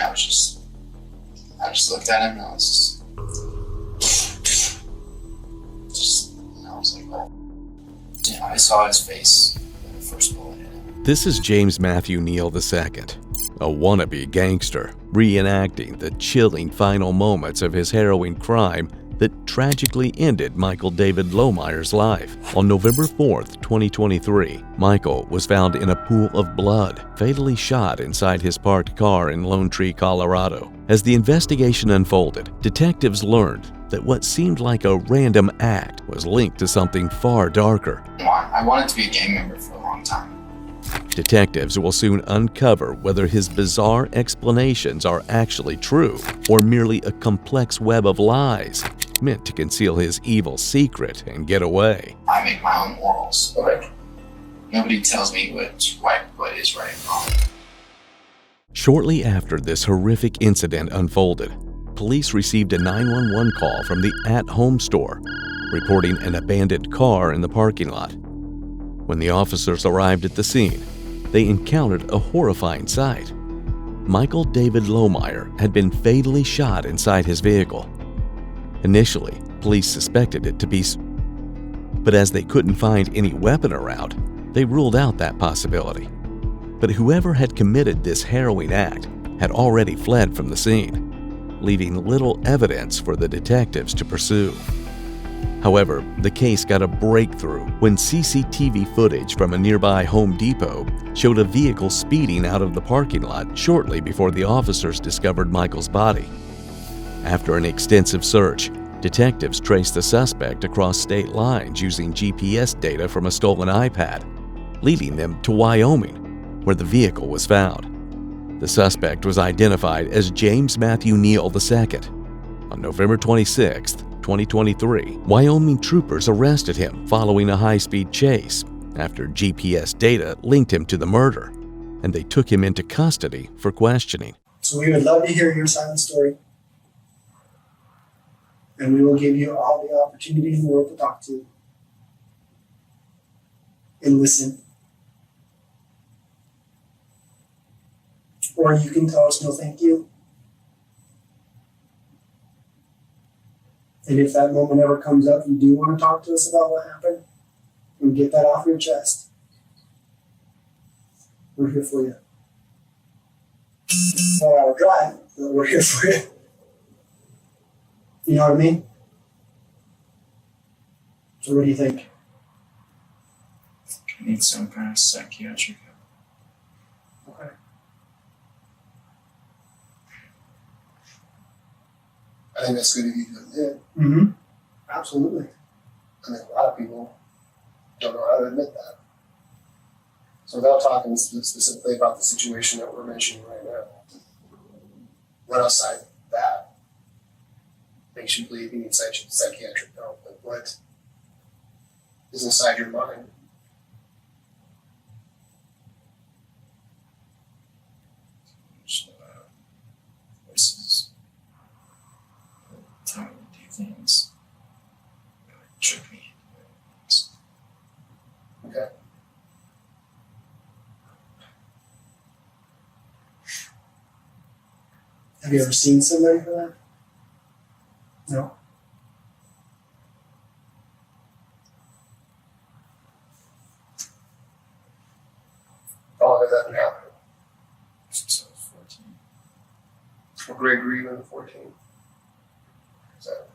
and I just looked at him and I was I was like, oh. I saw his face when the first bullet hit him. This is James Matthew Neal II, a wannabe gangster, reenacting the chilling final moments of his harrowing crime that tragically ended Michael David Lohmeier's life. On November 4th, 2023, Michael was found in a pool of blood, fatally shot inside his parked car in Lone Tree, Colorado. As the investigation unfolded, detectives learned that what seemed like a random act was linked to something far darker. I wanted to be a gang member for a long time. Detectives will soon uncover whether his bizarre explanations are actually true or merely a complex web of lies meant to conceal his evil secret and get away. I make my own morals. Okay. Nobody tells me what is right and wrong. Shortly after this horrific incident unfolded, police received a 911 call from the at-home store reporting an abandoned car in the parking lot. When the officers arrived at the scene, they encountered a horrifying sight. Michael David Lohmeier had been fatally shot inside his vehicle. Initially, police suspected it to be, but as they couldn't find any weapon around, they ruled out that possibility. But whoever had committed this harrowing act had already fled from the scene, leaving little evidence for the detectives to pursue. However, the case got a breakthrough when CCTV footage from a nearby Home Depot showed a vehicle speeding out of the parking lot shortly before the officers discovered Michael's body. After an extensive search, detectives traced the suspect across state lines using GPS data from a stolen iPad, leading them to Wyoming, where the vehicle was found. The suspect was identified as James Matthew Neal II. On November 26, 2023, Wyoming troopers arrested him following a high-speed chase after GPS data linked him to the murder, and they took him into custody for questioning. So we would love to hear your side of the story, and we will give you all the opportunity in the world to talk to and listen. Or you can tell us no thank you. And if that moment ever comes up, you do want to talk to us about what happened and get that off your chest, we're here for you. 4-hour drive, but we're here for you. You know what I mean? So what do you think? I need some kind of psychiatric help. Okay. I think that's good of you to admit. Mm-hmm. Absolutely. I think a lot of people don't know how to admit that. So without talking specifically about the situation that we're mentioning right now, what outside that makes you believe you need psychiatric help? Like what is inside your mind? Voices telling me to do things, trick me. Okay. Have you ever seen somebody for that? No. How long has that been happening? Since I was 14. What grade were you in 14? Is that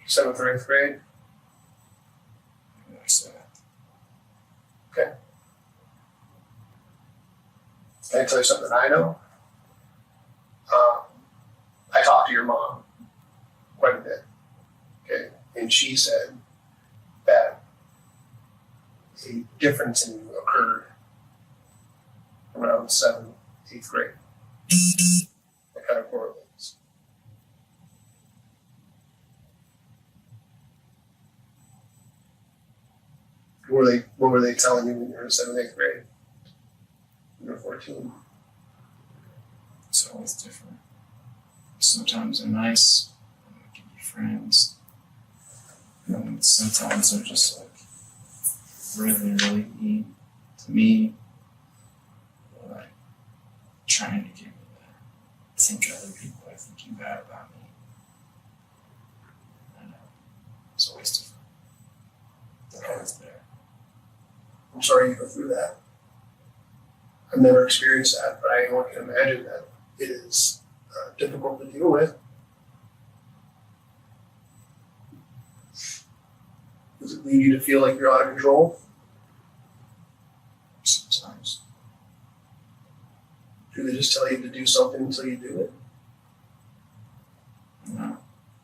7th or 8th grade? Okay. Can I tell you something I know? I talked to your mom quite a bit, okay? And she said that a difference in you occurred around 7th, 8th grade. That kind of correlates. What were they telling you when you were in 7th, 8th grade? You were 14. It's always different. Sometimes they're nice, and they give you friends. And sometimes they're just like really, really mean to me. Like trying to give me that think other people are thinking bad about me. I know. It's always different. They're always there. I'm sorry you go through that. I've never experienced that, but I can imagine that it is difficult to deal with. Does it lead you to feel like you're out of control? Sometimes. Do they just tell you to do something until you do it? You know,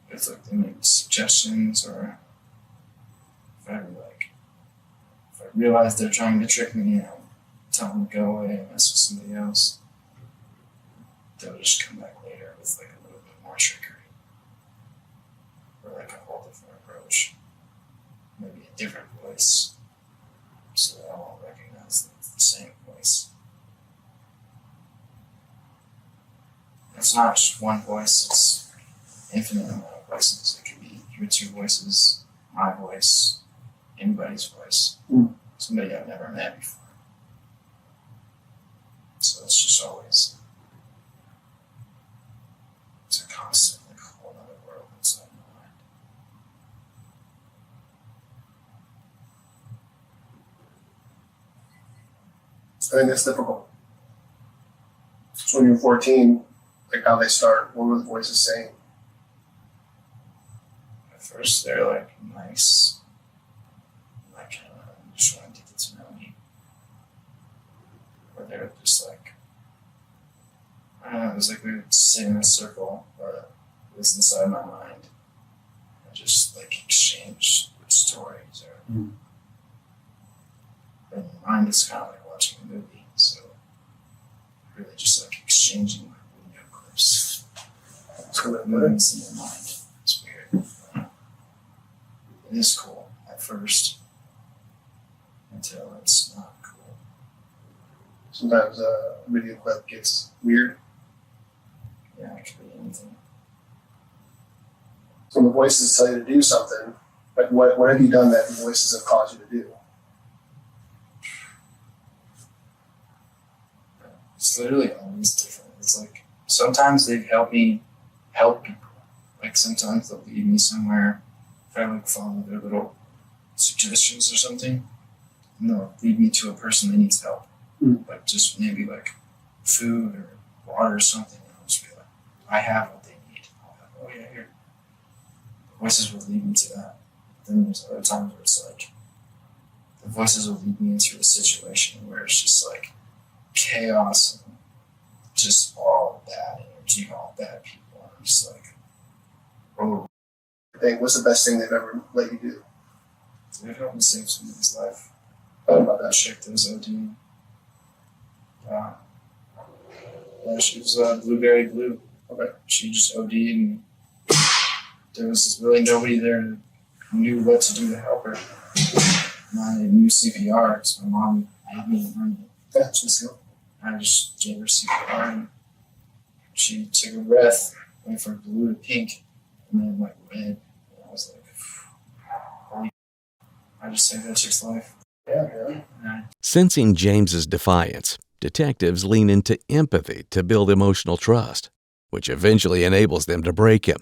it's like they make suggestions, or if I realize they're trying to trick me, tell them to go away and mess with somebody else. They'll just come back later with like a little bit more trickery, or like a whole different approach, maybe a different voice, so that I won't recognize that it's the same voice. It's not just one voice, it's infinite amount of voices. It could be your two voices, my voice, anybody's voice, somebody I've never met before. So it's just always, it's a constant, like, whole other world inside my mind. I think that's difficult. So when you're 14, like how they start, what were the voices saying? At first, they're like nice, like just wanting to get to know me. Or they're just like, I don't know, it was like we would sit in a circle, or it was inside my mind, and just like exchange stories. Or but your mind is kind of like watching a movie, so really just like exchanging video clips. So that Movies in your mind. It's weird. It is cool at first, until it's not cool. sometimes a video clip gets weird. Yeah, it could be anything. So when the voices tell you to do something, like what have you done that the voices have caused you to do? It's literally always different. It's like sometimes they've helped me help people. Like sometimes they'll lead me somewhere if I like follow their little suggestions or something, and they'll lead me to a person that needs help. Like just maybe like food or water or something. And I'll just be like, I have what they need. I'll be like, oh yeah, here. The voices will lead me to that. Then there's other times where it's like the voices will lead me into a situation where it's just like chaos and just all bad energy, all bad people. And I'm just like, oh. What's the best thing they've ever let you do? They've helped me save somebody's life. Thought about that. Chick that was ODing. Yeah, she was blueberry blue. Okay. She just OD'd, and there was really nobody there who knew what to do to help her. And I knew CPR, so my mom made me learn it. That's just good. I just gave her CPR, and she took a breath, went from blue to pink, and then like red. And I was like, holy, I just saved that chick's life. Yeah, yeah. And Sensing James's defiance, detectives lean into empathy to build emotional trust, which eventually enables them to break him.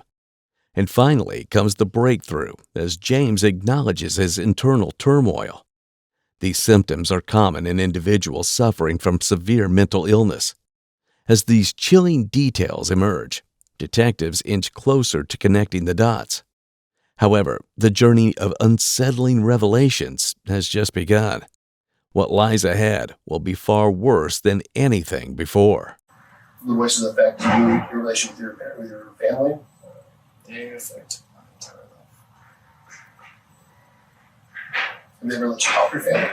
And finally comes the breakthrough as James acknowledges his internal turmoil. These symptoms are common in individuals suffering from severe mental illness. As these chilling details emerge, detectives inch closer to connecting the dots. However, the journey of unsettling revelations has just begun. What lies ahead will be far worse than anything before. The voices affect you, your relationship with your family. they affect my entire life. Have they ever let you help your family?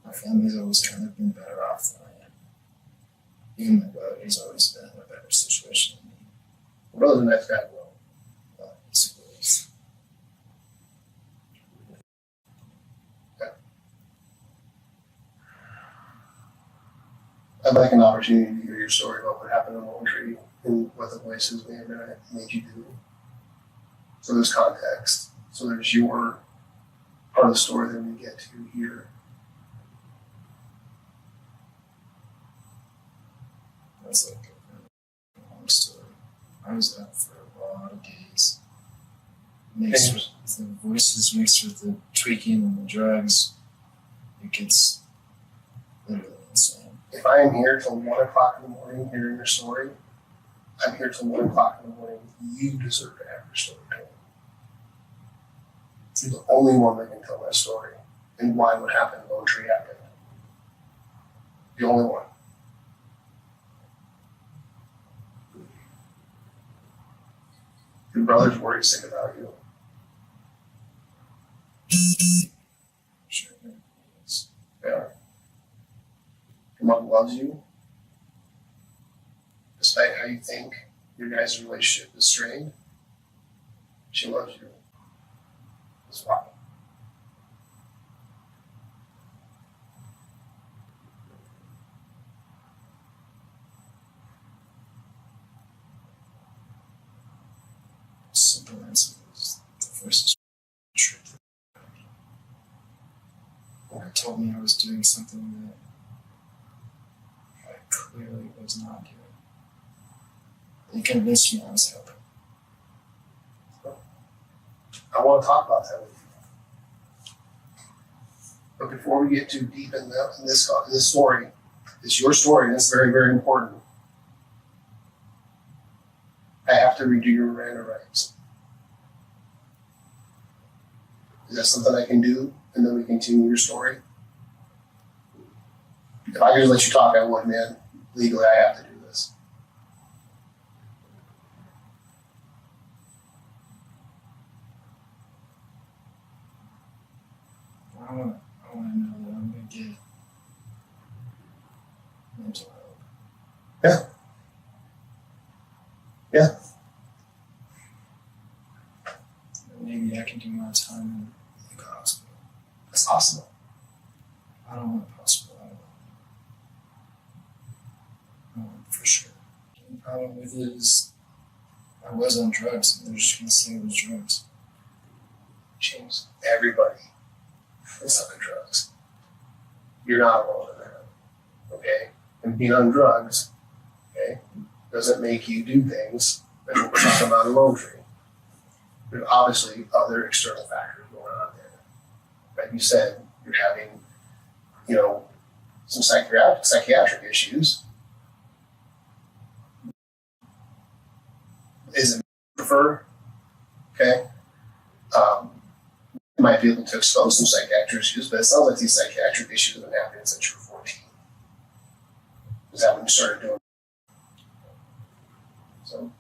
My family's always kind of been better off than I am. Even my brother, he's always been in a better situation than me. My brother's a nice guy, Will. He's always, I'd like an opportunity to hear your story about what happened in Lone Tree and what the voices may have made you do. So there's context. So there's your part of the story that we get to here. That's like a long story. I was out for a lot of days. Mixed with the voices, mixed with the tweaking and the drugs, it gets literally insane. If I am here till 1 o'clock in the morning hearing your story, I'm here till 1 o'clock in the morning. You deserve to have your story told. You're the only one that can tell my story and why what happened in Lone Tree happened. The only one. Your brother's worried sick about you. Sure, it is. Yeah. Your mom loves you. Despite how you think your guys' relationship is strained, she loves you. That's why. Simple answer is the first truth. It told me I was doing something that I clearly was not doing. They convinced me I was helping. I want to talk about that with you. But before we get too deep in this story, it's your story, and it's very, very important. I have to redo your Miranda rights. Is that something I can do, and then we continue your story? If I could let you talk, I would, man. Legally, I have to do this. I want to know that I'm going to get mental help. Yeah. Yeah. Maybe I can do my time in the hospital. That's possible. I don't want possible. I want for sure. The problem with it is I was on drugs, and they're just going to say it was drugs. James, everybody is on drugs. You're not alone in that. Okay? And being on drugs, okay, doesn't make you do things that we're talking about in Lone Tree. There's obviously other external factors going on there. Like you said, you're having, some psychiatric issues. Is it prefer? Okay. You might be able to expose some psychiatric issues, but it sounds like these psychiatric issues have been happening since you were 14. Is that when you started doing it? So,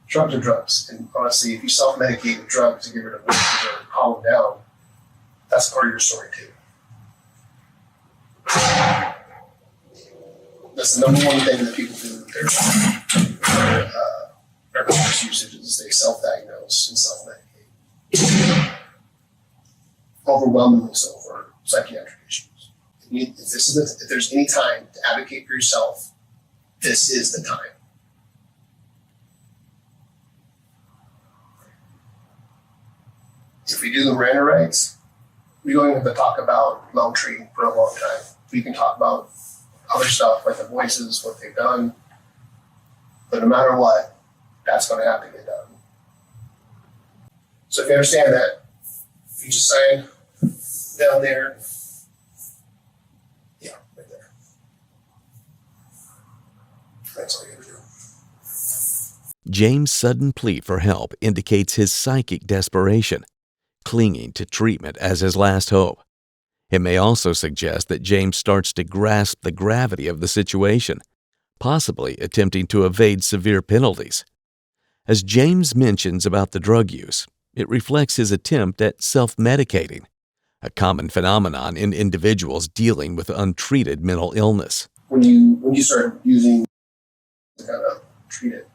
drugs are drugs. And honestly, if you self-medicate with drugs to get rid of voices or calm them down, that's part of your story too. That's the number one thing that people do with their narcotics usage is they self-diagnose and self-medicate. Overwhelmingly so for psychiatric issues. If there's any time to advocate for yourself, this is the time. If we do the Miranda rights, we don't even have to talk about Lone Tree for a long time. We can talk about other stuff like the voices, what they've done. But no matter what, that's going to have to get done. So if you understand that, you just sign down there. Yeah, right there. That's all you have to do. James' sudden plea for help indicates his psychic desperation, clinging to treatment as his last hope. It may also suggest that James starts to grasp the gravity of the situation, possibly attempting to evade severe penalties. As James mentions about the drug use, it reflects his attempt at self-medicating, a common phenomenon in individuals dealing with untreated mental illness. When you start using to kind of treat it,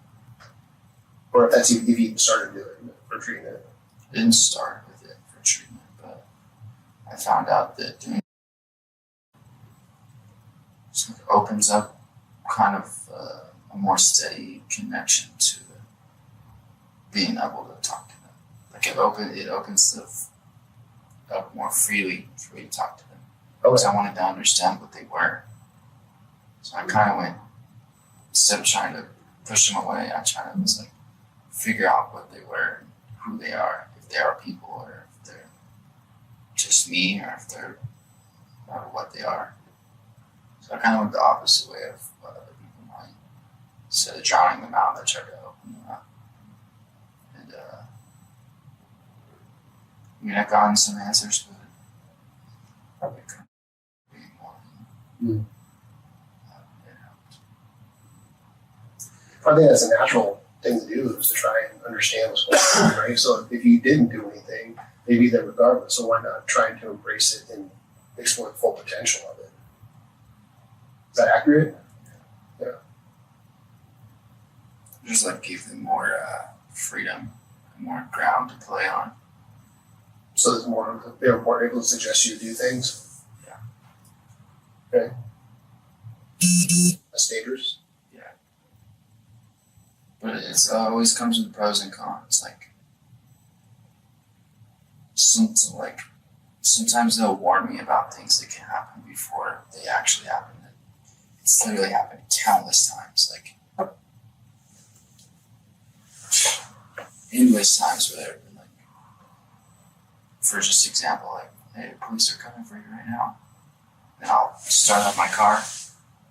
or if you even started doing it for treating it. I didn't start with it for treatment, but I found out that doing it opens up kind of a more steady connection to being able to talk to them. Like it opens up more freely for me to talk to them. Okay. Because I wanted to understand what they were. So I kind of went, instead of trying to push them away, I tried to was like figure out what they were, who they are, if they are people or if they're just me or if they're or what they are. So I kind of went the opposite way of what other people might. Instead of drowning them out, I tried to open them up. And I mean, I've gotten some answers, but probably could be more. Mm. It helped. I think that's a natural thing to do, is to try and understand what's going on, right? So if you didn't do anything, they'd be there regardless. So why not try to embrace it and explore the full potential of it? Is that accurate? Yeah. Just like give them more freedom, more ground to play on. So there's more, they're more able to suggest you do things? Yeah. Okay. That's dangerous. But it always comes with pros and cons. Like, sometimes they'll warn me about things that can happen before they actually happen. It's literally happened countless times. Like, endless times where they've been like, for just example, like, hey, the police are coming for you right now. And I'll start up my car.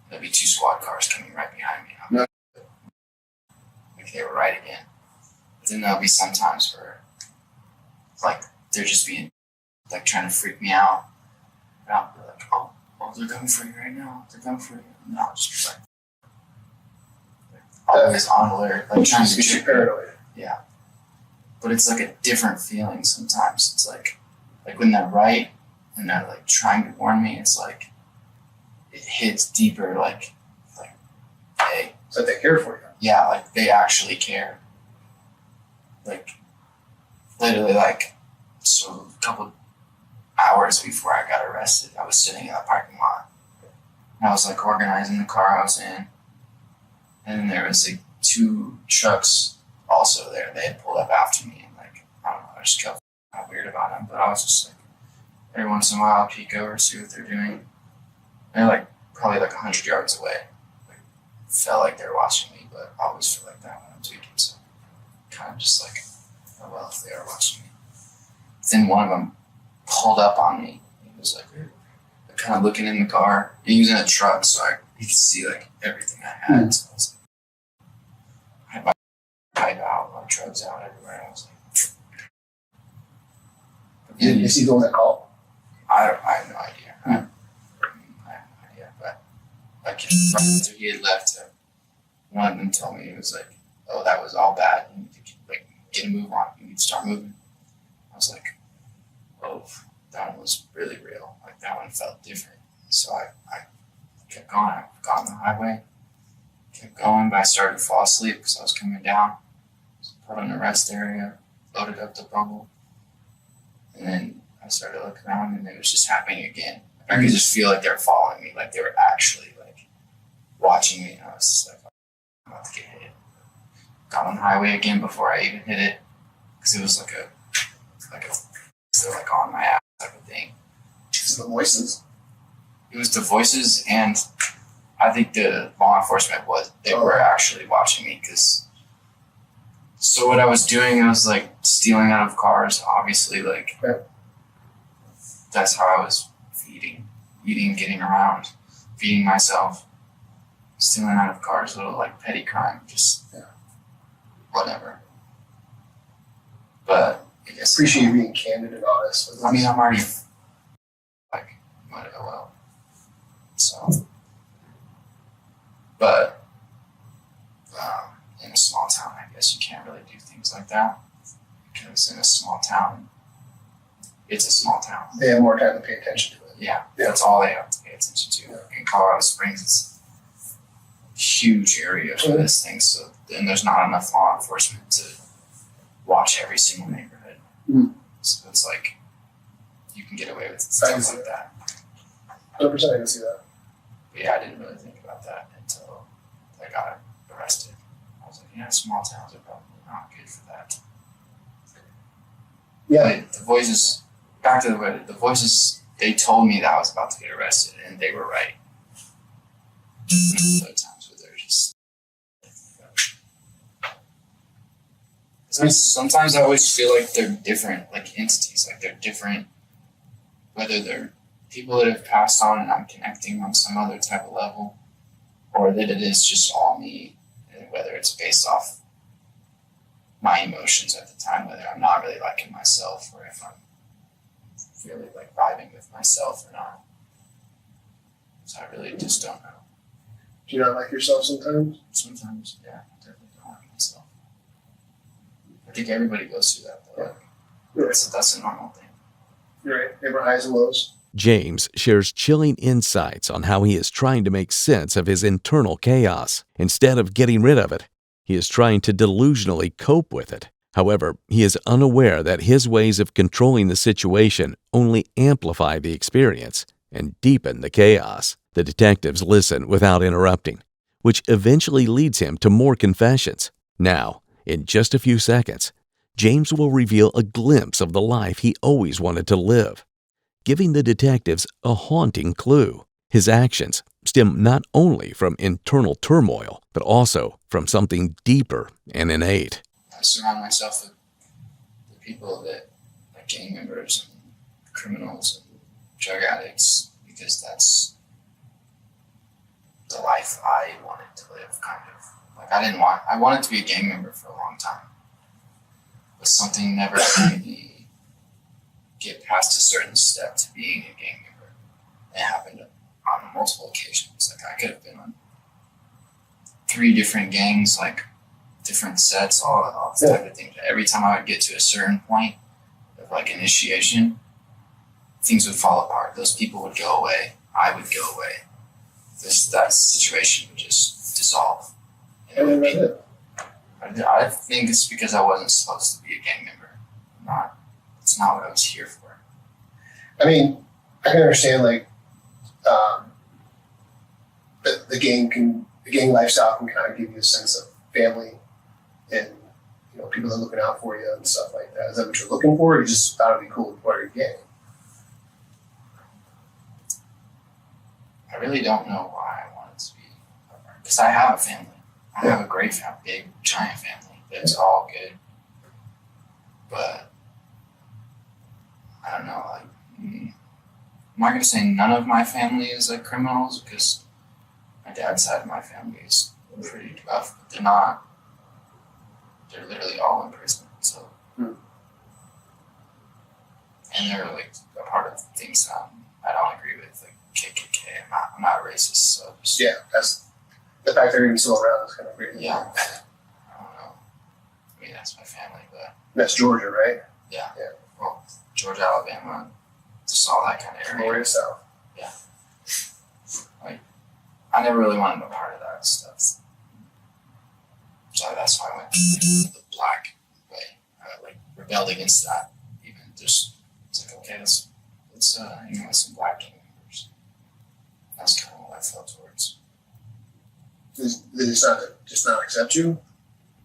There'll be 2 SWAT cars coming right behind me. I'm like they were right again. But then there'll be some times where, like, they're just being, like, trying to freak me out. And I'll be like, oh, they're coming for you right now. They're coming for you. And I'll just be like always on alert, like trying to get you paranoid. Yeah. But it's like a different feeling sometimes. It's like when they're right and they're like trying to warn me, it's like it hits deeper, like hey. So they care for you. Yeah, like they actually care. Like literally, like, so a couple hours before I got arrested, I was sitting in the parking lot. And I was like organizing the car I was in. And then there was like 2 trucks also there. They had pulled up after me and like, I don't know, I just felt kind of weird about them. But I was just like, every once in a while I'll peek over, see what they're doing. They're like probably like 100 yards away. Like, felt like they were watching me, but I always feel like that when I'm tweaking. So kind of just like, oh well, if they are watching me. Then one of them pulled up on me. He was like, kind of looking in the car. He was in a truck, so he could see like everything I had. So I was like, I had my pipe out, my drugs out everywhere. I was like, Is he the one that called? I have no idea. I have no idea, but like after he had left, one of them told me, he was like, "Oh, that was all bad. You need to like get a move on. You need to start moving." I was like, "Oh, that one was really real. Like that one felt different." So I kept going. I got on the highway, kept going, but I started to fall asleep because I was coming down. So put in a rest area, loaded up the bubble, and then I started looking around, and it was just happening again. I could just feel like they were following me, like they were actually like watching me. And I was just like, I'm about to get hit. Got on the highway again before I even hit it, because it was like a they're like on my ass type of thing. So the voices. It was the voices, and I think the law enforcement were actually watching me, because so what I was doing, I was like stealing out of cars, obviously, like that's how I was eating, getting around, feeding myself, stealing out of cars, little like petty crime, just whatever. But I guess Appreciate you being candid and honest with us. I mean, I'm already like, well, so, but in a small town, I guess you can't really do things like that, because in a small town, it's a small town. They have more time to pay attention to it. Yeah, that's all they have to pay attention to. In Colorado Springs, it's a huge area for this thing, so then there's not enough law enforcement to watch every single neighborhood. Mm. So it's like you can get away with stuff like that. 100% I can see that. But yeah, I didn't really think about that until I got arrested. I was like, yeah, small towns are probably not good for that. Yeah. But the voices, back to the voices, they told me that I was about to get arrested, and they were right. Other times where they're just... Sometimes I always feel like they're different, like entities, like they're different, whether they're people that have passed on and I'm connecting on some other type of level, or that it is just all me, and whether it's based off my emotions at the time, whether I'm not really liking myself or if I'm really like vibing with myself or not. So I really just don't know. Do you not like yourself sometimes? Sometimes, yeah, I definitely don't like myself. I think everybody goes through that though. Yeah. That's a normal thing. You're right. Ever highs and lows? James shares chilling insights on how he is trying to make sense of his internal chaos. Instead of getting rid of it, he is trying to delusionally cope with it. However, he is unaware that his ways of controlling the situation only amplify the experience and deepen the chaos. The detectives listen without interrupting, which eventually leads him to more confessions. Now, in just a few seconds, James will reveal a glimpse of the life he always wanted to live, giving the detectives a haunting clue. His actions stem not only from internal turmoil, but also from something deeper and innate. I surround myself with the people that, like gang members and criminals and drug addicts, because that's the life I wanted to live, kind of. Like I wanted to be a gang member for a long time, but something never made me get past a certain step to being a gang member. It happened on multiple occasions. Like I could have been on 3 different gangs, like different sets, all this type of thing. Every time I would get to a certain point of like initiation, things would fall apart. Those people would go away. I would go away. That situation would just dissolve. And it would be, I think it's because I wasn't supposed to be a gang member. It's not what I was here for. I mean, I can understand like the gang lifestyle can kind of give you a sense of family and people that are looking out for you and stuff like that. Is that what you're looking for, or you just thought it'd be cool to be part of your gang? I really don't know why I wanted to be, because I have a family. I have a great family, big, giant family. It's all good. But I don't know, like, I'm not going to say none of my family is like criminals, because my dad's side of my family is pretty tough, but they're not. They're literally all in prison, so. And they're like a part of things that I don't agree with, like KKK. I'm not racist, so just, Yeah, that's the fact they're even still around is kind of weird. Yeah. I don't know. I mean, that's my family, but. That's Georgia, right? Yeah. Yeah. Well, Georgia, Alabama, just all that kind of area. Glorious South. Yeah. Like, I never really wanted to be a part of that stuff. So that's why I went the black way. I like rebelled against that. Even just it's like, okay, let's hang out with some black gang members. That's kind of what I felt towards. Did they just not accept you?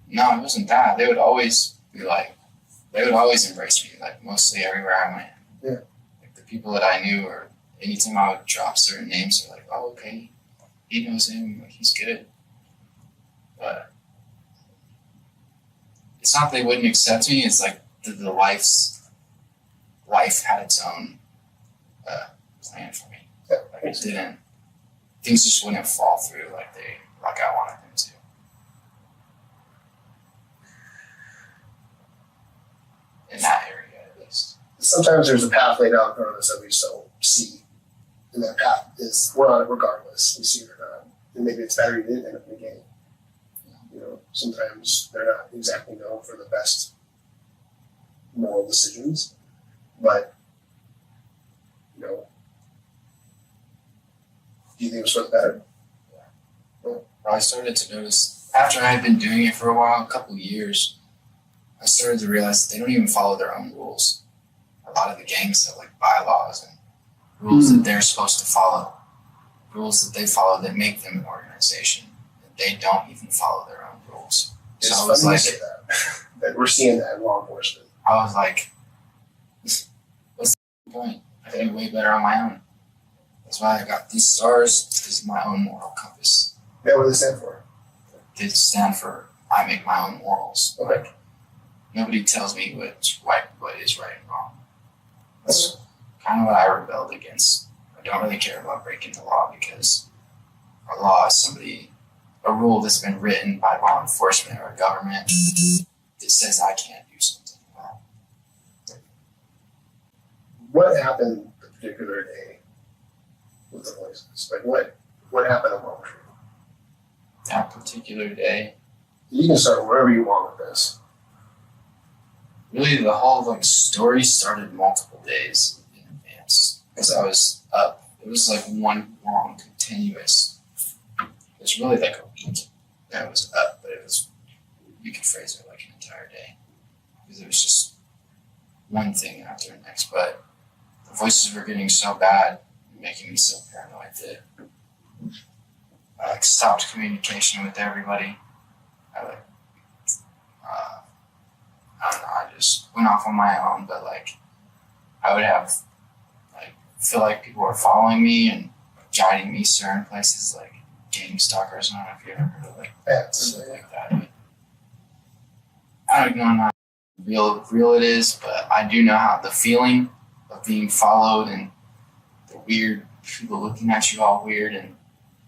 No, it wasn't that. They would always be like, they would always embrace me, like mostly everywhere I went. Yeah. Like the people that I knew, or anytime I would drop certain names, they're like, oh, okay, he knows him, like he's good. But it's not they wouldn't accept me, it's like the life had its own plan for me. Yeah. Like it didn't, things just wouldn't fall through like I wanted them to. In that area, at least. Sometimes there's a path laid out in front of us that we just don't see. And that path we're on it regardless, we see it or not. And maybe it's better you didn't end up in the game. Sometimes they're not exactly known for the best moral decisions, but do you think it was for the better? Yeah. Well, I started to notice after I had been doing it for a while, a couple of years, I started to realize that they don't even follow their own rules. A lot of the gangs have like bylaws and rules that they're supposed to follow, rules that they follow that make them an organization. They don't even follow their own rules. It's so I was like, that we're seeing that in law enforcement. I was like, point. I can do way better on my own. That's why I got these stars. This is my own moral compass. Yeah, what do they stand for? They stand for I make my own morals. Okay. Like, nobody tells me what's right, what is right and wrong. That's kind of what I rebelled against. I don't really care about breaking the law because a law is a rule that's been written by law enforcement or a government that says I can't do something. Well, What happened the particular day with the voices? Like what happened in Wall Street? that particular day, You can start wherever you want with this. really the whole story started multiple days in advance because I was up. It was like one long continuous. It was really like a week that I was up, but it was, you could phrase it like an entire day because it was just one thing after the next. But the voices were getting so bad, making me so paranoid that I stopped communication with everybody. I don't know, I just went off on my own, but I would have feel like people were following me and guiding me certain places like gang stalkers. I don't know if you ever heard of stuff like that. But I don't know how real it is, but I do know how the feeling of being followed and the weird people looking at you all weird and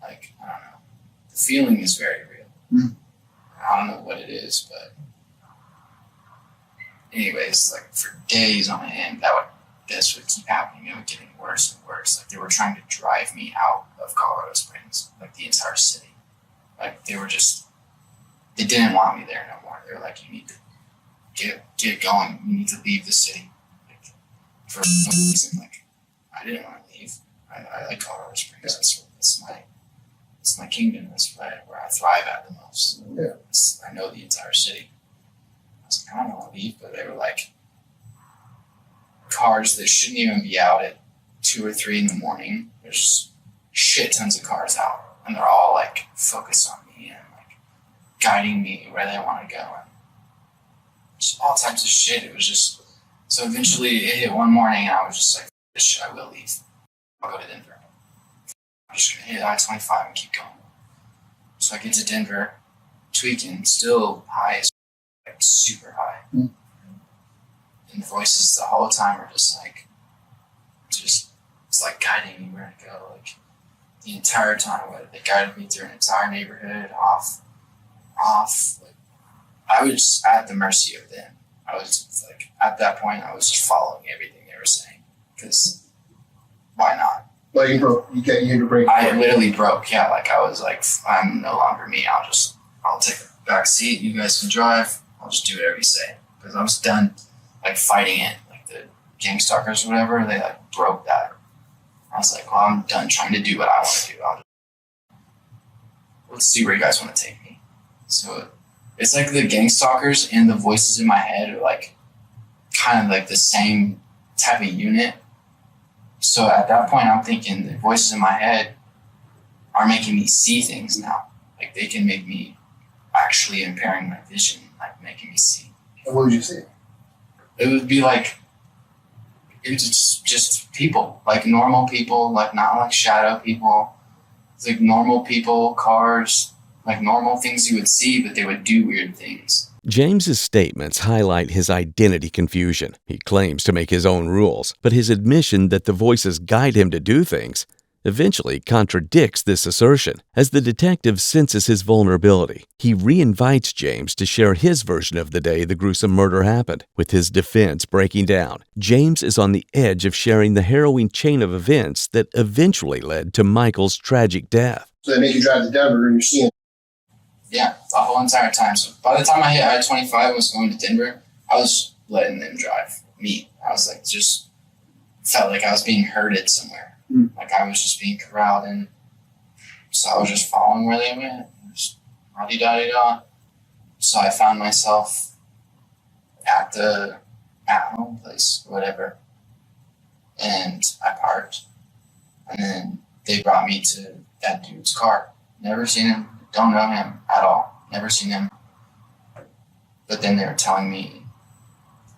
I don't know. The feeling is very real. Mm. I don't know what it is, but anyways, for days on end, this would keep happening. It would getting worse and worse. They were trying to drive me out of Colorado Springs, the entire city. They didn't want me there no more. They were like, you need to get going. You need to leave the city. For some reason, I didn't want to leave. I like Colorado Springs. It's my kingdom. That's where I thrive at the most. Yeah. I know the entire city. I was like, I don't want to leave, but they were like, cars that shouldn't even be out at 2 or 3 in the morning. There's shit tons of cars out, and they're all focused on me and guiding me where they want to go, and just all types of shit. It was just so. Eventually, it hit one morning, and I was just like, "This shit, I will leave. I'll go to Denver. I'm just gonna hit I-25 and keep going." So I get to Denver, tweaking, still high, super high. Mm. And the voices the whole time are just it's guiding me where to go. The entire time, they guided me through an entire neighborhood, off. I was just at the mercy of them. I was at that point, I was just following everything they were saying. Because why not? Well, you broke. You had to break. I literally broke. Yeah, I was I'm no longer me. I'll take a back seat. You guys can drive. I'll just do whatever you say. Because I was done fighting it. The gang stalkers or whatever, they broke that. I was like, well, I'm done trying to do what I want to do. Let's see where you guys want to take me. So it's the gang stalkers and the voices in my head are kind of the same type of unit. So at that point, I'm thinking the voices in my head are making me see things now. They can make me actually impairing my vision, making me see. And what would you see? It would be it was just people, normal people, not shadow people. It's normal people, cars, normal things you would see, but they would do weird things. James's statements highlight his identity confusion. He claims to make his own rules, but his admission that the voices guide him to do things eventually contradicts this assertion. As the detective senses his vulnerability, he reinvites James to share his version of the day the gruesome murder happened. With his defense breaking down, James is on the edge of sharing the harrowing chain of events that eventually led to Michael's tragic death. So they make you drive to Denver and you're seeing. Yeah, the whole entire time. So by the time I hit I-25 and was going to Denver, I was letting them drive me. I was just felt like I was being herded somewhere. Mm. I was just being corralled in. So I was just following where they went. Just la-di-da-di-da. So I found myself at the at-home place, whatever. And I parked. And then they brought me to that dude's car. Never seen him. Don't know him at all. Never seen him. But then they were telling me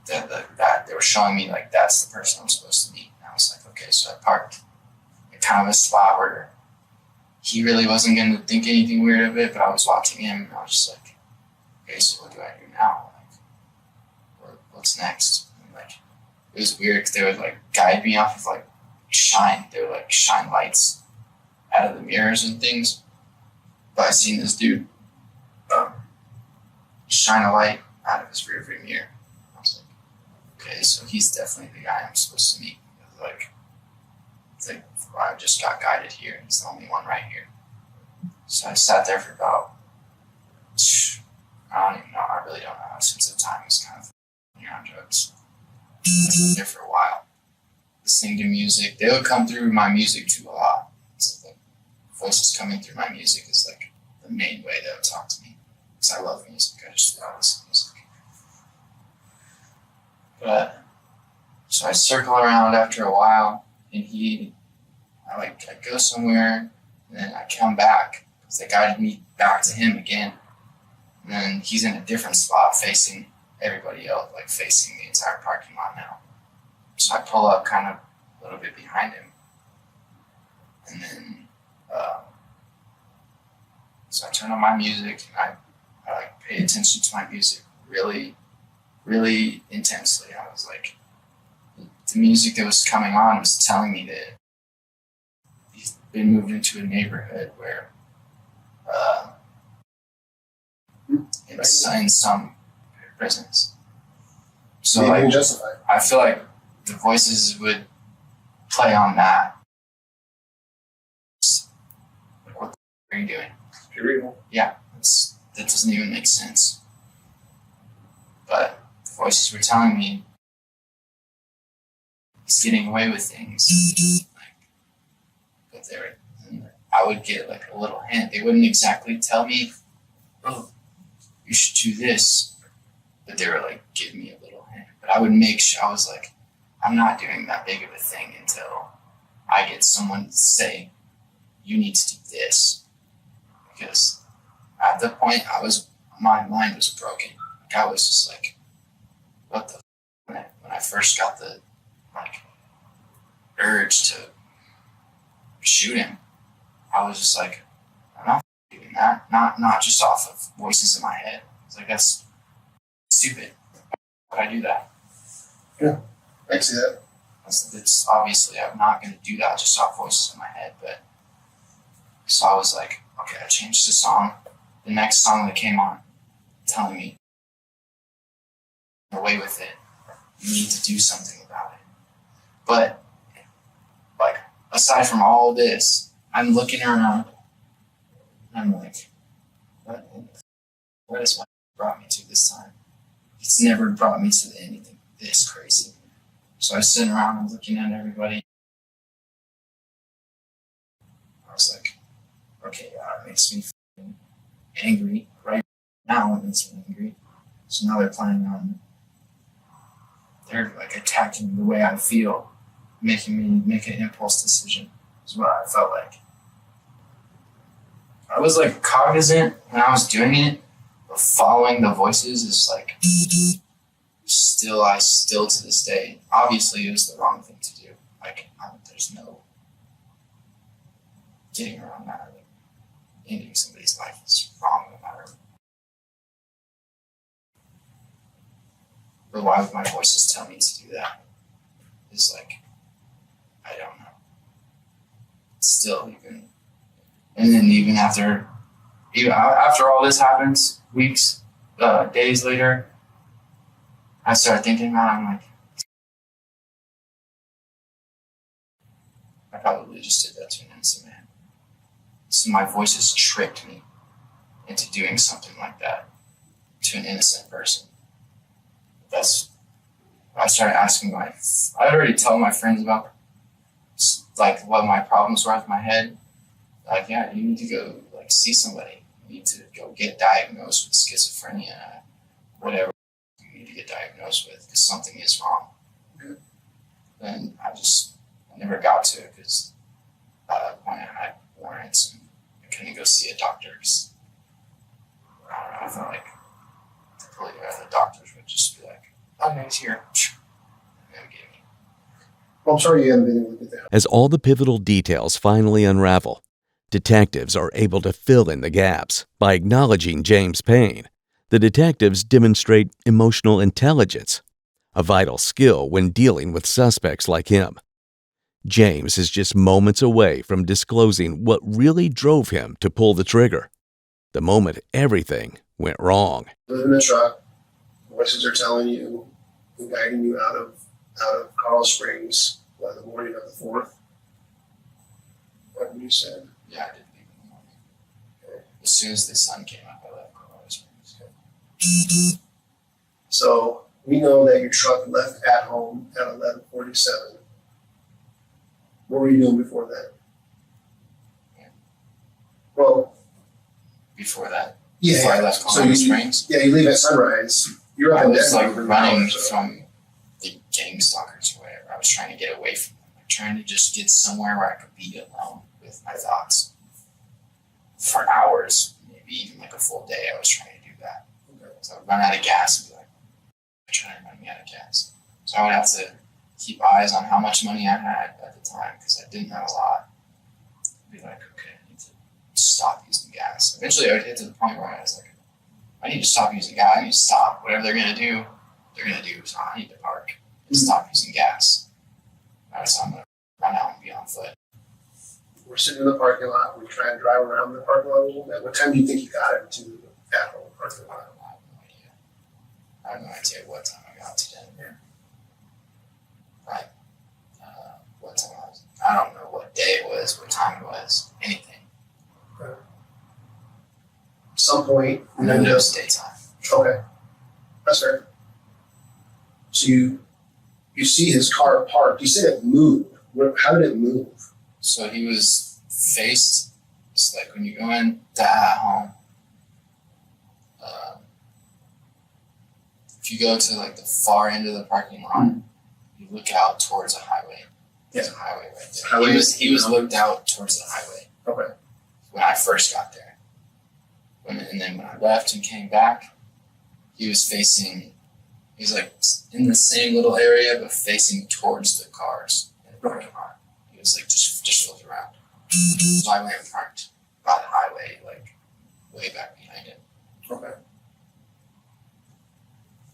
that they were showing me that's the person I'm supposed to meet now. was like, okay, so I parked at kind of a spot where he really wasn't going to think anything weird of it, but I was watching him, and I was just like, okay, so what do I do now? Like, what's next? And like, it was weird because they would like guide me off of like they would like shine lights out of the mirrors and things. But I seen this dude shine a light out of his rearview mirror. I was like, okay, so he's definitely the guy I'm supposed to meet. Like, it's like, I just got guided here. He's the only one right here. So I sat there for about, I don't even know, I really don't know. Since the time was kind of on drugs. I sat there for a while, listening to music. They would come through my music too a lot. So the voices coming through my music is like the main way they would talk to me. Because I love music. I just love this music. But, so I circle around after a while, and I go somewhere, and then I come back, because they guided me back to him again. And then he's in a different spot facing everybody else, like facing the entire parking lot now. So I pull up kind of a little bit behind him. And then, so I turn on my music, and I like pay attention to my music really, really intensely. I was like, the music that was coming on was telling me that he's been moved into a neighborhood where in some prisons. So like, I feel like the voices would play on that. Like, what the are you doing? Real. Yeah, that doesn't even make sense. But the voices were telling me he's getting away with things. But I would get like a little hint. They wouldn't exactly tell me, oh, you should do this. But they were like, give me a little hint. But I would make sure, I was like, I'm not doing that big of a thing until I get someone to say, you need to do this. Because at the point my mind was broken. Like I was just like, what the f-? When I first got the like urge to shoot him, I was just like, I'm not doing that. Not just off of voices in my head. It's like, that's stupid. Why would I do that? Yeah, I see that. It's obviously I'm not going to do that just off voices in my head. But so I was like, okay, I changed the song. The next song that came on, telling me, away with it. You need to do something about it. But like, aside from all this, I'm looking around. I'm like, what has life brought me to this time? It's never brought me to anything this crazy. So I was sitting around and looking at everybody. I was like, okay, it makes me angry right now. It makes me angry. So now they're planning on, they're like attacking the way I feel, making me make an impulse decision is what I felt like. I was like cognizant when I was doing it, but following the voices is like still to this day. Obviously, it was the wrong thing to do. Like, there's no getting around that. Like, ending somebody's life is wrong no matter. But why would my voices tell me to do that? It's like, I don't know. Still, and then even after all this happens, weeks, days later, I started thinking about it. I'm like, I probably just did that to an innocent man. So my voices tricked me into doing something like that to an innocent person. I started asking I already told my friends about like what my problems were with my head. Like, yeah, you need to go like see somebody. You need to go get diagnosed with schizophrenia, whatever you need to get diagnosed with, because something is wrong. And I never got to it because at that point I had warrants and I couldn't go see a doctor. I don't know, I felt like the doctors would just be like, oh, he's here. And they would get me. I'm sorry you haven't been able to get that. As all the pivotal details finally unravel, detectives are able to fill in the gaps. By acknowledging James' pain, the detectives demonstrate emotional intelligence, a vital skill when dealing with suspects like him. James is just moments away from disclosing what really drove him to pull the trigger, the moment everything went wrong. Live in the truck, voices are telling you, and guiding you out of Carl Springs by the morning of the 4th. What you said. Yeah, I did leave in the morning. Okay. As soon as the sun came up, I left Colorado Springs. So we know that your truck left at home at 11:47. What were you doing before that? Yeah. Well, before that, yeah. before I left Colorado Springs, Yeah, you leave at sunrise. You're up I in was Denver like for an running hour, so. from the gang stalkers or whatever. I was trying to get away from them. Like, trying to just get somewhere where I could be alone with my thoughts for hours, maybe even like a full day. I was trying to do that. Okay. So I would run out of gas and be like, I'm trying to run me out of gas. So I would have to keep eyes on how much money I had at the time because I didn't have a lot. I'd be like, okay, I need to stop using gas. Eventually I would get to the point where I was like, I need to stop using gas. I need to stop. Whatever they're going to do, they're going to do. So I need to park and stop using gas. So I'm going to run out and be on foot. We're sitting in the parking lot. We try and drive around the parking lot a little bit. What time do you think you got into the at-home parking I lot? have no idea. I have no idea what time I got to Denver. Like, what time I was. I don't know what day it was, what time it was, anything. Some point. I know it was daytime. Okay. That's fair. So you see his car parked. You said it moved. How did it move? So he was faced. It's like when you go in to at home. If you go to like the far end of the parking lot, you look out towards a highway. There's a highway right there. Highway? He was looked out towards the highway Okay. when I first got there. And then when I left and came back, he was like in the same little area, but facing towards the cars in the parking lot. He was like just flipped around. So I went and parked by the highway, like way back behind him. Okay.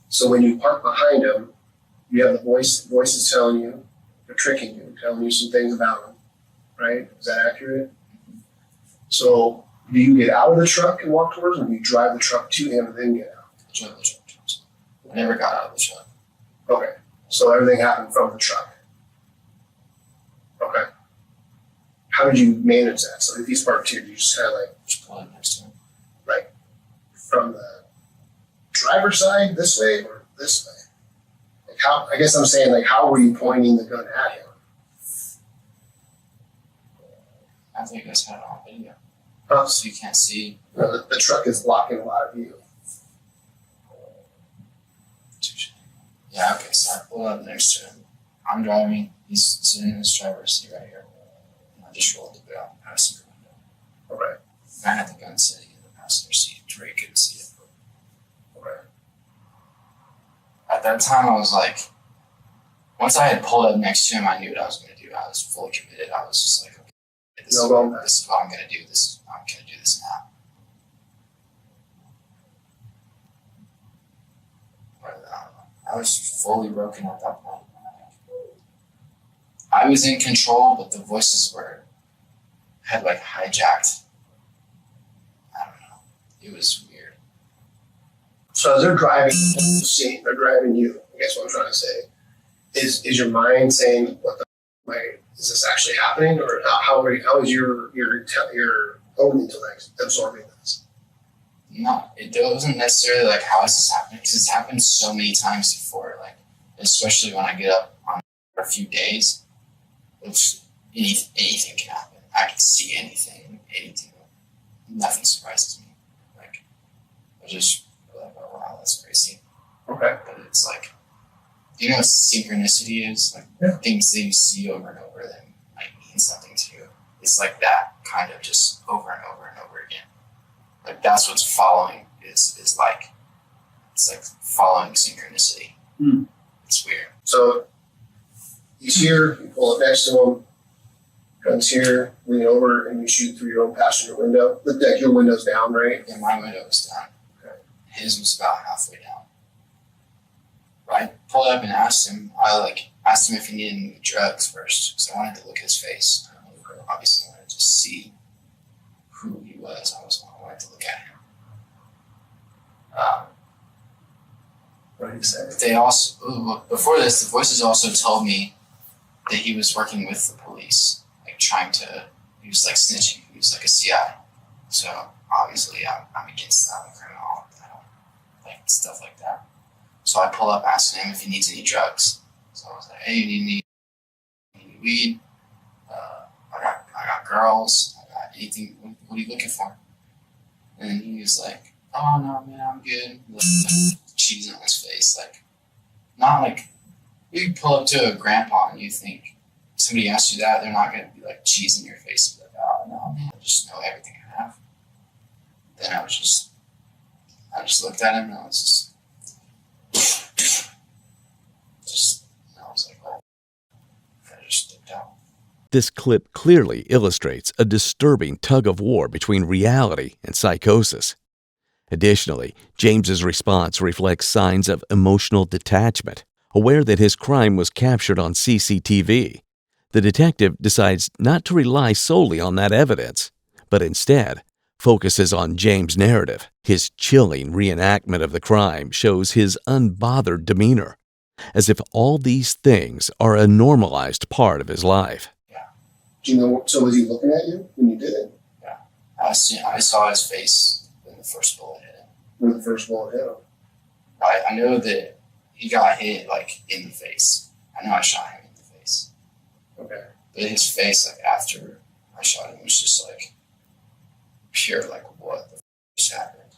So when you park behind him, you have the voices telling you, they're tricking you, telling you some things about him, right? Is that accurate? So do you get out of the truck and walk towards him, or do you drive the truck to him and then get out? I drove the truck towards him. I never got out of the truck. Okay. So everything happened from the truck. Okay. How did you manage that? So if he's parked here, you just kind of like Just pulled up next to him. from the driver's side this way or this way? Like how? I guess I'm saying like how were you pointing the gun at him? I think you guys had it on video. Huh? So you can't see. The truck is blocking a lot of view. Yeah, okay, so I pulled up next to him. I'm driving, he's sitting in his driver's seat right here. And I just rolled the bit out the passenger window. Okay. I had the gun sitting in the passenger seat to where he couldn't see it. Okay. At that time, I was like, once I had pulled up next to him, I knew what I was going to do. I was fully committed. I was just like, okay, this is what I'm going to do. I'm going to do this now. I was fully broken at that point. I was in control, but the voices had like hijacked. I don't know. It was weird. So as they're driving the scene, they're driving you. I guess what I'm trying to say is your mind saying, "What the like is this actually happening?" Or how is your own intellect absorbing this? No, it wasn't necessarily like how is this happening because it's happened so many times before. Like especially when I get up on a few days, which anything can happen. I can see anything. Nothing surprises me. Like I just like, oh wow, that's crazy. Okay. But it's like, you know what synchronicity is? Like things that you see over and over that might mean something to you. It's like that kind of just over and over and over again. Like that's what's following is like, it's like following synchronicity. It's weird. So He's here, you pull up next to him, guns here, lean over, and you shoot through your own passenger window. Look like your window's down, right? Yeah, my window was down. Okay. His was about halfway down. I pulled up and asked him. I asked him if he needed any drugs first, because I wanted to look at his face. Obviously, I wanted to see who he was. I wanted to look at him. What did he say? They also, before this, the voices also told me that he was working with the police, he was like snitching. He was like a CI. So obviously, I'm against that. I'm a criminal. I don't like stuff like that. So I pull up asking him if he needs any drugs. So I was like, hey, you need any weed? I got girls. I got anything. What are you looking for? And he was like, oh, no, man, I'm good. Cheese on his face. Not like, you pull up to a grandpa and you think somebody asks you that, they're not going to be like cheese in your face. Like, oh, no, man, I just know everything I have. Then I just looked at him and I was I was like, oh, I just looked out. This clip clearly illustrates a disturbing tug-of-war between reality and psychosis. Additionally, James's response reflects signs of emotional detachment. Aware that his crime was captured on CCTV, the detective decides not to rely solely on that evidence, but instead focuses on James' narrative. His chilling reenactment of the crime shows his unbothered demeanor, as if all these things are a normalized part of his life. Do you know, so was he looking at you when you did it? Yeah. I saw his face when the first bullet hit him. When the first bullet hit him? I know that he got hit, in the face. I know I shot him in the face. Okay. But his face, after I shot him, was just, pure, what the f*** just happened?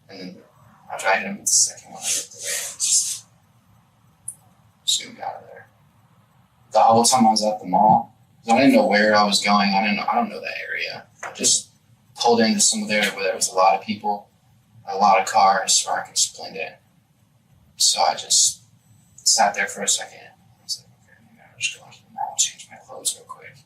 And then after I hit him with the second one, I ripped away and just zoomed out of there. The whole time I was at the mall, I didn't know where I was going. I don't know that area. I just pulled into somewhere where there was a lot of people, a lot of cars where I could just blend in. So I just sat there for a second. I was like, okay, maybe I'll just go into the mall, change my clothes real quick.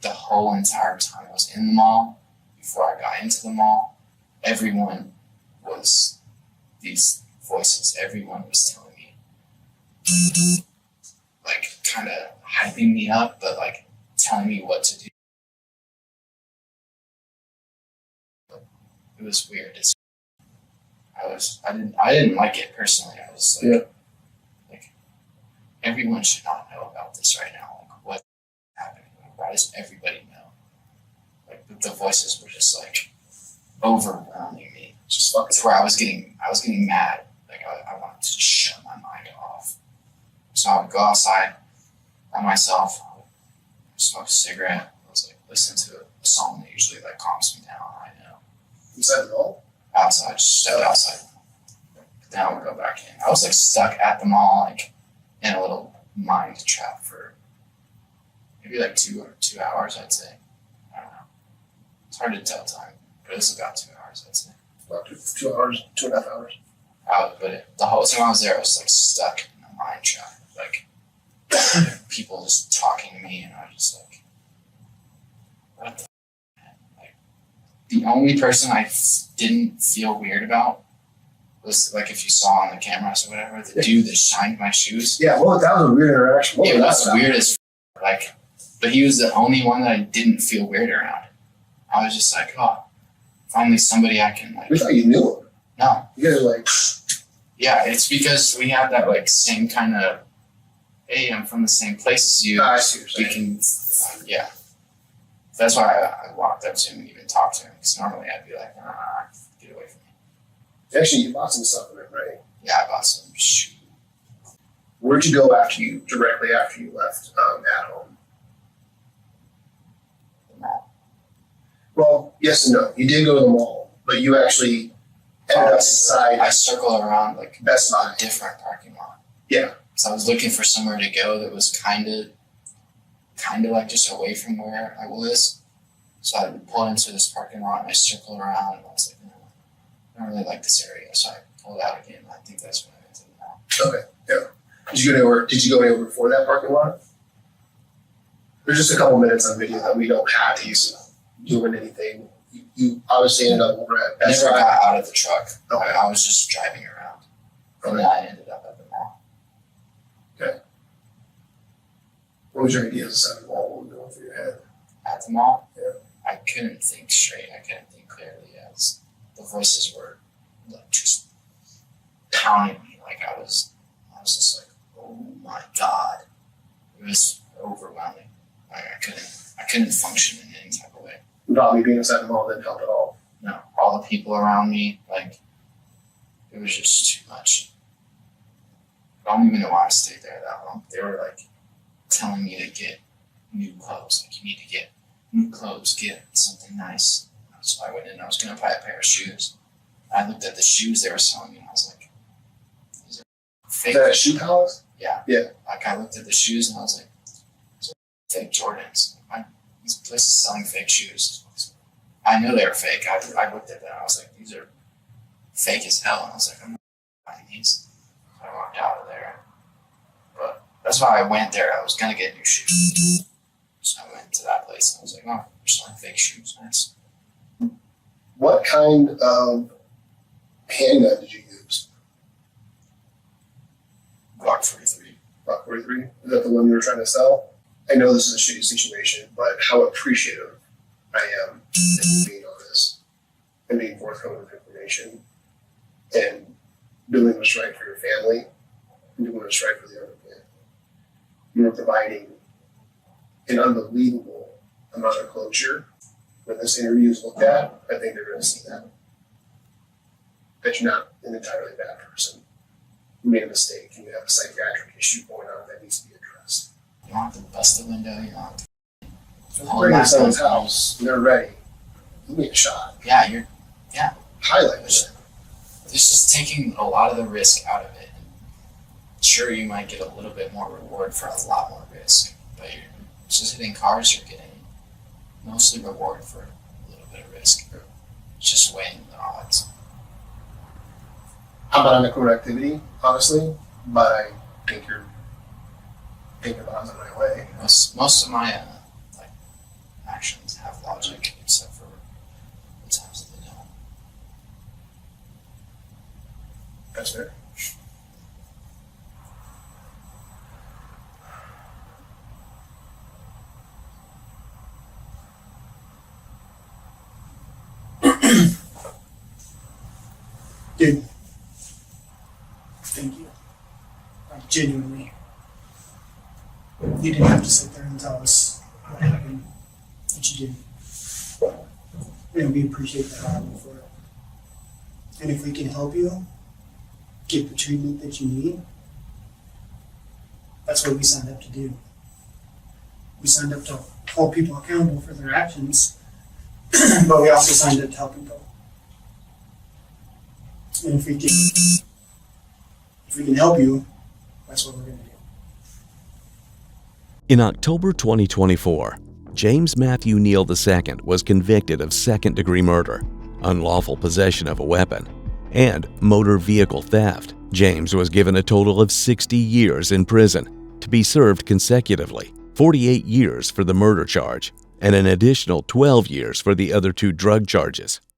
The whole entire time I was in the mall, before I got into the mall, everyone was, these voices, everyone was telling me, kind of hyping me up, but telling me what to do. It was weird. I didn't like it personally. I was everyone should not know about this right now. What's happening? Why does everybody know? The voices were just overwhelming me. Just to where I was getting mad. I wanted to shut my mind off. So I would go outside by myself, smoke a cigarette. I was listen to a song that usually calms me down. I know. Inside the mall? Outside, just step outside. Then I would go back in. I was stuck at the mall, in a little mind trap for maybe 2 hours, I'd say. I don't know. It's hard to tell time, but it's about 2 hours, I'd say. About 2 hours, 2.5 hours. But the whole time I was there, I was stuck in a mind trap. People just talking to me, and I was just what the f***? The only person I didn't feel weird about was if you saw on the cameras or whatever, the dude that shined my shoes. Yeah, well, that was a weird interaction. It was weird as f***. But he was the only one that I didn't feel weird around. I was just oh, finally somebody I can We thought you knew him. No. You guys are Yeah, it's because we have that same kind of, hey, I'm from the same place as you. I see what you're saying. Yeah. That's why I walked up to him and even talked to him, because normally I'd be get away from me. Actually, you bought some supplement, right? Yeah, I bought some shoe. Where'd you go directly after you left at home? The mall. Well, yes and no. You did go to the mall, but you actually ended up inside. I circled around Best Buy. a different parking lot. Yeah. So I was looking for somewhere to go that was kind of just away from where I was. So I pulled into this parking lot and I circled around and I was no, I don't really like this area. So I pulled out again. I think that's when I went to the mall. Okay, yeah. Did you go anywhere before that parking lot? There's just a couple minutes on video that we don't have he's doing anything. You obviously ended up over at Best Never Buy. got out of the truck. Okay. I was just driving around. And then I ended up at the mall. What was your idea of the mall? What was going through your head? At the mall, Yeah. I couldn't think straight. I couldn't think clearly as the voices were like just pounding me. Like I was just like, oh my God. It was overwhelming. Like I couldn't function in any type of way. Probably being inside the mall didn't help at all. No, all the people around me, like it was just too much. I don't even know why I stayed there that long. They were like telling me to get new clothes. Like you need to get new clothes, get something nice. So I went in, I was gonna buy a pair of shoes. I looked at the shoes they were selling me and I was like, these are fake. Is that a shoe palace? Yeah. Yeah. Like I looked at the shoes and I was like, these are fake Jordans. This place is selling fake shoes. I knew they were fake. I looked at them and I was like, these are fake as hell. And I was like, I'm not buying these. So I walked out of there. But that's why I went there. I was going to get new shoes. So I went to that place and I was like, oh, they're selling fake shoes. Nice. What kind of handgun did you use? Glock 43. Glock 43? Is that the one you were trying to sell? I know this is a shitty situation, but how appreciative I am of you being honest and being forthcoming with information and doing what's right for your family and doing what's right for the other man. You are providing an unbelievable amount of closure. When this interview is looked at, I think they're going to see that. That you're not an entirely bad person. You made a mistake and you have a psychiatric issue going on that needs to be addressed. You want to bust the window, you want to Bring to someone's house, and they're ready. You make a shot. Yeah, Highlight it. it's just taking a lot of the risk out of it. Sure, you might get a little bit more reward for a lot more risk, but you're just hitting cars, you're getting mostly reward for a little bit of risk. It's just weighing the odds. I'm not on the criminal activity, honestly, but I think you're thinking the odds in my way. Most of my actions have logic, except for the times that they don't. That's fair. Dude, thank you. Like, genuinely. You didn't have to sit there and tell us what happened, but you did. And we appreciate that highly for it. And if we can help you get the treatment that you need, that's what we signed up to do. We signed up to hold people accountable for their actions, but we also signed up to help people. And if we can help you, that's what we're going to do. In October 2024, James Matthew Neal II was convicted of second-degree murder, unlawful possession of a weapon, and motor vehicle theft. James was given a total of 60 years in prison, to be served consecutively, 48 years for the murder charge, and an additional 12 years for the other two drug charges.